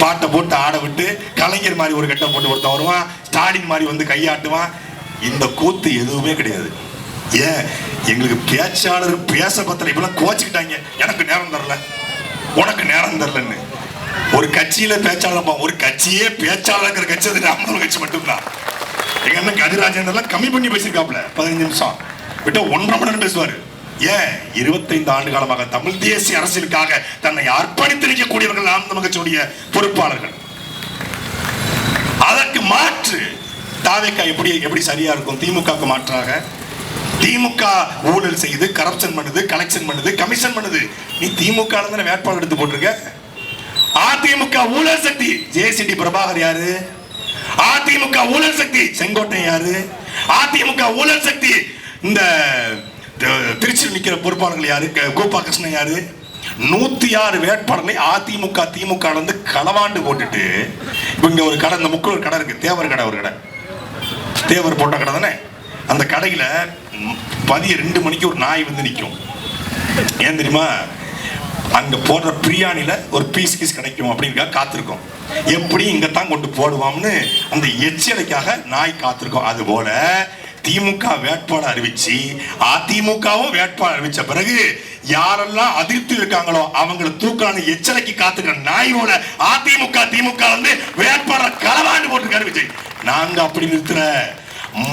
பாட்டை போட்டு ஆட விட்டு கலைஞர் மாதிரி ஒரு கட்டம் போட்டு ஒருத்தன் வருவான், ஸ்டாலின் மாதிரி வந்து கையாட்டுவான். இந்த கூத்து எதுவுமே கிடையாது. ஏன் எங்களுக்கு பேச்சாளர் பேச பத்தல, இப்பெல்லாம் கோச்சுக்கிட்டாங்க. எனக்கு நேரம் தரல, உனக்கு நேரம் தரலன்னு. ஒரு கட்சியில பேச்சாளர், ஒரு கட்சியே பேச்சாளர் கட்சி அது நாம கட்சி மட்டும்தான். எங்க அண்ணன் கதிராஜன் கம்மி பண்ணி பேசியிருக்காப்ல, 15 நிமிஷம் விட்டு 1.5 மணி நேரம் பேசுவாரு. ஏன் 25 ஆண்டு காலமாக தமிழ் தேசிய அரசியலுக்காக தன்னை அர்ப்பணித்து நிற்கக்கூடியவர்கள் நாம் தமிழ் கட்சியுடைய பொறுப்பாளர்கள். அதற்கு மாற்று தாவேக்கா எப்படி சரியா இருக்கும்? திமுக மாற்றாக திமுக ஊழல் செய்து கரப்ஷன் பண்ணுது, கலெக்ஷன் பண்ணுது, கமிஷன் பண்ணுது. நீ திமுக வேட்பாளர் எடுத்து போட்டிருக்க. அதிமுக ஊழல் சக்தி ஜேசிடி பிரபாகர் யாரு? அதிமுக ஊழல் சக்தி செங்கோட்டை யாரு? அதிமுக ஊழல் சக்தி இந்த திருச்சியில் நிக்கிற பொறுப்பாளர்கள் யாரு? கோபா கிருஷ்ணன் யாரு? 106 வேட்பாளர்களை அதிமுக திமுக வந்து களவாண்டு போட்டுட்டு இங்க ஒரு கடை, இந்த முக்கிய ஒரு கடை இருக்கு, தேவர் கடை. ஒரு கடை, தேவர் போட்ட கடை தானே. அந்த கடையில மதியம் 2 மணிக்கு ஒரு நாய் வந்து நிற்கும். ஏன் தெரியுமா? அங்க போடுற பிரியாணில ஒரு பீஸ் கிடைக்கும் அப்படிங்க காத்திருக்கும். எப்படி இங்கத்தான் கொண்டு போடுவான்னு அந்த எச்சரிக்கையாக நாய் காத்திருக்கும். அது போல திமுக வேட்பாளர் அறிவிச்சு அதிமுகவும் வேட்பாளர் அறிவிச்ச பிறகு யாரெல்லாம் அதிருப்தி இருக்காங்களோ அவங்களை தூக்கான எச்சரிக்கை காத்துக்கிற நாயோட அதிமுக திமுக வந்து வேட்பாளர் களவாண்டு போட்டு விஜய். நாங்க அப்படி நிறுத்துற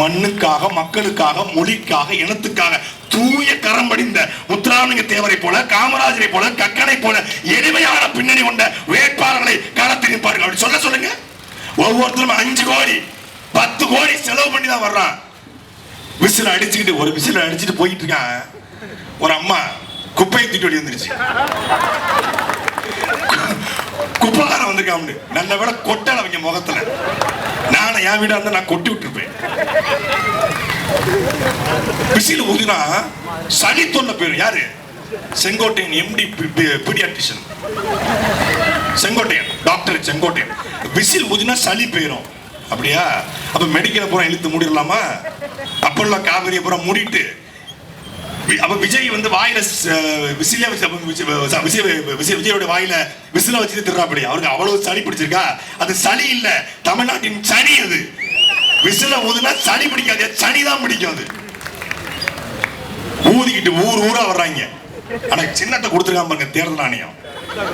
மண்ணுக்காக, மக்களுக்காக, மொழிக்காக, இனத்துக்காக தூய கரம் படிந்த முத்துராமலிங்க தேவரை போல, காமராஜரை போல, கக்கனை போல எளிமையான பின்னணி கொண்ட வேட்பாளர்களை களத்தில் நிற்பார்கள். அப்படி சொல்லுங்க. ஒவ்வொருத்தரும் 5 கோடி 10 கோடி செலவு பண்ணி தான் வர்றான். விசில் அடிச்சுக்கிட்டு, ஒரு விசில் அடிச்சுட்டு போயிட்டு இருக்கான். ஒரு அம்மா குப்பையை தூக்கி வெளியே வந்துருச்சு. குப்பைக்காரன் வந்திருக்கான். நல்ல விட கொட்டல அவங்க முகத்துல. நானும் என் வீடா இருந்தா நான் கொட்டி விட்டுருப்பேன். விசில் ஊதினா சளி தொல்லை போயிடும். யாரு? Sengottaiyan MD paediatrician Sengottaiyan, doctor Sengottaiyan. Whistle ஊதினா சளி போயிடும். அப்படியா? அப்ப மெடிக்கலை பூரா இழுத்து மூடிடலாமா? அப்பல்லோ காவிரியை பூரா மூடிட்டு அப்ப விஜய் வந்து வாயில விஜயோட வாயில விசில வச்சுட்டு திருறாப்படி. அவருக்கு அவ்வளவு சளி பிடிச்சிருக்கா? அது சளி இல்ல, தமிழ்நாட்டின் சனி. அது விசில ஊதுனா சளி பிடிக்காது, சனி தான் பிடிக்கும். அது ஊதிக்கிட்டு ஊரா வர்றாங்க. ஆனா சின்னத்தை கொடுத்துருக்காம பாருங்க தேர்தல் ஆணையம்.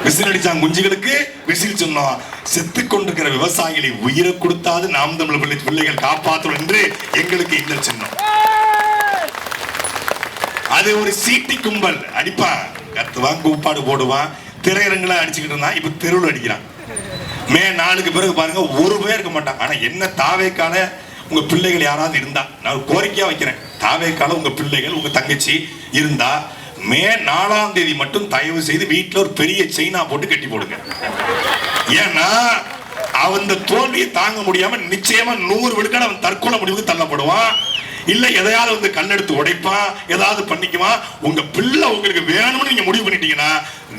விசில் அடிச்சாங்க குஞ்சுகளுக்கு விசில் சொன்னோம். செத்து கொண்டிருக்கிற விவசாயிகளை உயிரை கொடுத்தாது நாம் தமிழ் பிள்ளைகள் காப்பாற்றும் என்று எங்களுக்கு இந்த சின்னம். அது ஒரு சீட்டி கும்பல் அடிப்பான், கத்துவான், கூப்பாடு போடுவான், திரையரங்களை அடிச்சுக்கிட்டு இருந்தான். இப்ப தெருவில் அடிக்கிறான். மே 4க்கு பிறகு பாருங்க ஒரு பேர் இருக்க மாட்டான். ஆனா என்ன தாவேக்கால உங்க பிள்ளைகள் யாராவது இருந்தா, நான் கோரிக்கையா வைக்கிறேன், தாவேக்கால உங்க பிள்ளைகள் உங்க தங்கச்சி இருந்தா மே 4ஆம் தேதி மட்டும் தயவு செய்து வீட்டுல ஒரு பெரிய செயினா போட்டு கட்டி போடுங்க. ஏன்னா அவன் தோல்வியை தாங்க முடியாம நிச்சயமா 100 விழுக்காடு அவன் தற்கொலை முடிவுக்கு தள்ளப்படுவான். இல்ல எதையாவது வந்து கல்லெடுத்து உடைப்பான், ஏதாவது பண்ணிக்குவான். உங்க பிள்ளை உங்களுக்கு வேணும்னு நீங்க முடிவு பண்ணிட்டீங்கன்னா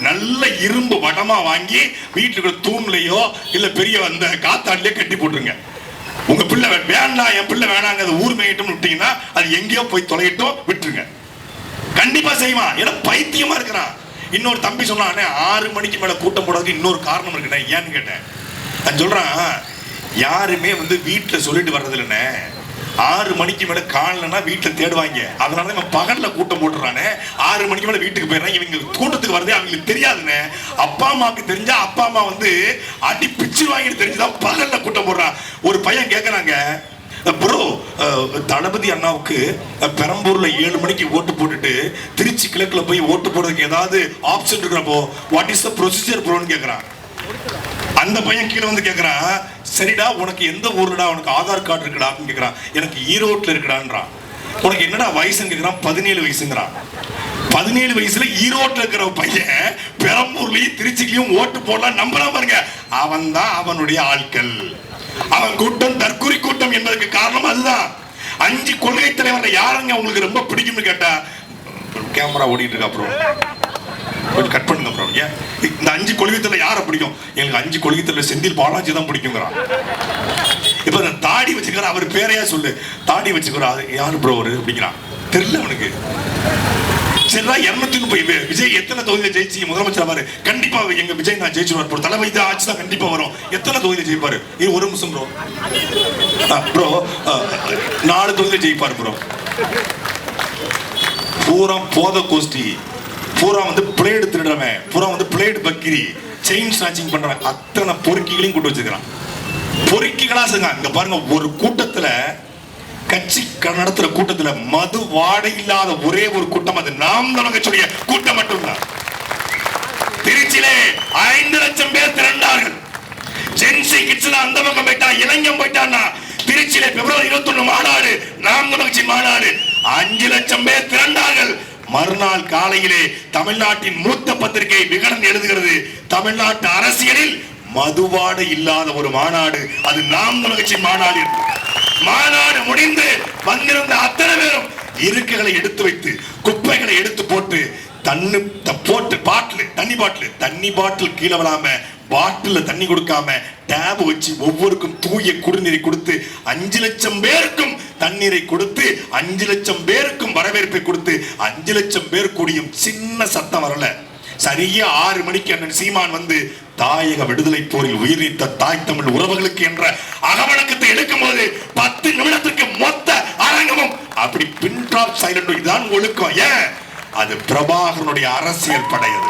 நல்ல இரும்பு வடமா வாங்கி வீட்டுக்குள்ள தூண்லையோ இல்ல பெரிய அந்த காத்தாடிலயோ கட்டி போட்டுருங்க. உங்க பிள்ளை வேண்டாம், என் பிள்ளை வேணாங்க, அது ஊர் மேயிட்டும் விட்டீங்கன்னா அது எங்கேயோ போய் தொலையிட்டோம் விட்டுருங்க. கண்டிப்பா செய்வான். ஏன்னா பைத்தியமா இருக்கிறான். இன்னொரு தம்பி சொன்னானே 6 மணிக்கு மேல கூட்டம் போடுறதுக்கு இன்னொரு காரணம் இருக்குண்ணே. ஏன்னு கேட்டேன். நான் சொல்றான், யாருமே வந்து வீட்டுல சொல்லிட்டு வர்றது இல்லைண்ணே. 6 மணிக்கு மேல காணலன்னா வீட்டுல தேடுவாங்க. அதனால இவன் பகல்ல கூட்டம் போட்டுறானே. 6 மணிக்கு மேல வீட்டுக்கு போயிடறான். இவங்க கூட்டத்துக்கு வரதே அவங்களுக்கு தெரியாதுன்னு. அப்பா அம்மாவுக்கு தெரிஞ்சா அப்பா அம்மா வந்து அடி பிச்சு வாங்கிட்டு தெரிஞ்சுதான் பகல்ல கூட்டம் போடுறான். ஒரு பையன் கேட்கறாங்க, ப்ரோ தளபதி அண்ணாவுக்கு பெரம்பூர்ல 7 மணிக்கு ஓட்டு போட்டுட்டு திருச்சி கிழக்குல போய் ஓட்டு போடுறதுக்கு ஏதாவது ஆப்ஷன் இருக்கிறப்போ வாட் இஸ் த ப்ரொசீஜர் ப்ரோன்னு கேட்கறான். அந்த பையன் கீழே வந்து கேட்கறான், சரிடா உனக்கு எந்த ஊர்லடா, உனக்கு ஆதார் கார்டு இருக்குடா அப்படின்னு கேட்கறான். எனக்கு ஈரோட்ல இருக்குடான்றான். உனக்கு என்னடா வயசுன்னு கேட்கறான். 17 வயசுங்கிறான். 17 வயசுல ஈரோட்ல இருக்கிற பையன் பெரம்பூர்லயும் திருச்சிலையும் ஓட்டு போடலாம் நம்பலாம் பாருங்க. அவன் தான் அவனுடைய ஆட்கள். அவன் கூட்டம் தற்கொலை கூட்டம் என்பதற்கு காரணம் அதுதான். 5 கொள்கை தலைவர்கள் யாருங்க உங்களுக்கு ரொம்ப பிடிக்கும்னு கேட்டா, கேமரா ஓடிட்டு இருக்கா அப்புறம் கொஞ்சம் கட் பண்ணுங்க அப்புறம். ஏன் இந்த 5 கொள்கை தலைவர் யாரை பிடிக்கும்? எங்களுக்கு 5 கொள்கை தலைவர் செந்தில் பாலாஜி தான் பிடிக்குங்கிறான். இப்ப அந்த தாடி வச்சுக்கிற அவர் பேரையா சொல்லு, தாடி வச்சுக்கிறான். யாரு ப்ரோ அவரு அப்படிங்கிறான். தெரியல அவனுக்கு. சரிடா 230 விஜய் எத்தனை தொகுதியில ஜெயிச்சு முதலமைச்சர் பாரு. கண்டிப்பா எங்க விஜய் நான் ஜெயிச்சுருவார் ப்ரோ. தளபதி ஆட்சி தான் கண்டிப்பா வரும். எத்தனை தொகுதியில ஜெயிப்பாரு? இது ஒரு நிமிஷம் ப்ரோ. ப்ரோ 4 தொகுதியில ஜெயிப்பாரு ப்ரோ. பூரா போத கோஷ்டி, பூரா வந்து பிளேடு திருடுறவன், பூரா வந்து பிளேடு பக்கிரி, செயின் ஸ்நாச்சிங் பண்றவன், அத்தனை பொறுக்கிகளையும் கூட்டு வச்சிருக்கான். பொறுக்கிகளா இருக்காங்க. இங்க பாருங்க, ஒரு கூட்டத்துல கட்சி நடத்துற கூட்டத்துல மது வாடை இல்லாத ஒரே ஒரு கூட்டம் அது நாம் தமிழர் கட்சியுடைய கூட்டம் மட்டும்தான். திருச்சியிலே 5 லட்சம் பேர் திரண்டார்கள். ஜென்சி கிட்ஸ்ல அந்த பக்கம் போயிட்டா, இளைஞம் போயிட்டான்னா திருச்சியிலே பிப்ரவரி 21 மாநாடு, நாம் தமிழர் கட்சி மாநாடு, 5 லட்சம் பேர் திரண்டார்கள். மறுநாள் காலையிலே தமிழ்நாட்டின் மூத்த பத்திரிகை விகடன் எழுதுகிறது, தமிழ்நாட்டு அரசியலில் மதுவாடை இல்லாத ஒரு மாநாடு, அது நாம் தமிழர் கட்சி மாநாடு. மாநாடு முடிந்து வந்திருந்த அத்தனை பேரும் இருக்கைகளை எடுத்து வைத்து, குப்பைகளை எடுத்து போட்டு, தண்ணி பாட்டில் கீழே விழாம, பாட்டில் தண்ணி கொடுக்காம, டேப் வச்சு ஒவ்வொருக்கும் தூய குடிநீரை கொடுத்து 5 லட்சம் பேருக்கும் தண்ணீரை கொடுத்து, 5 லட்சம் பேருக்கும் வரவேற்பை கொடுத்து, 5 லட்சம் பேர் கூடியும் சின்ன சத்தம் வரல. சரியா 6 மணிக்கு அண்ணன் சீமான் வந்து தாயக விடுதலை போரில் உயிரிழந்த தாய் தமிழ் உறவுகளுக்கு என்ற அகவணக்கத்தை எடுக்கும் போது 10 நிமிடத்துக்கு மொத்த அரங்கமும் அப்படி பின் டிராப் சைலண்ட். இதுதான் ஒழுக்கம். ஏன்? அது பிரபாகரனுடைய அரசியல் படையது.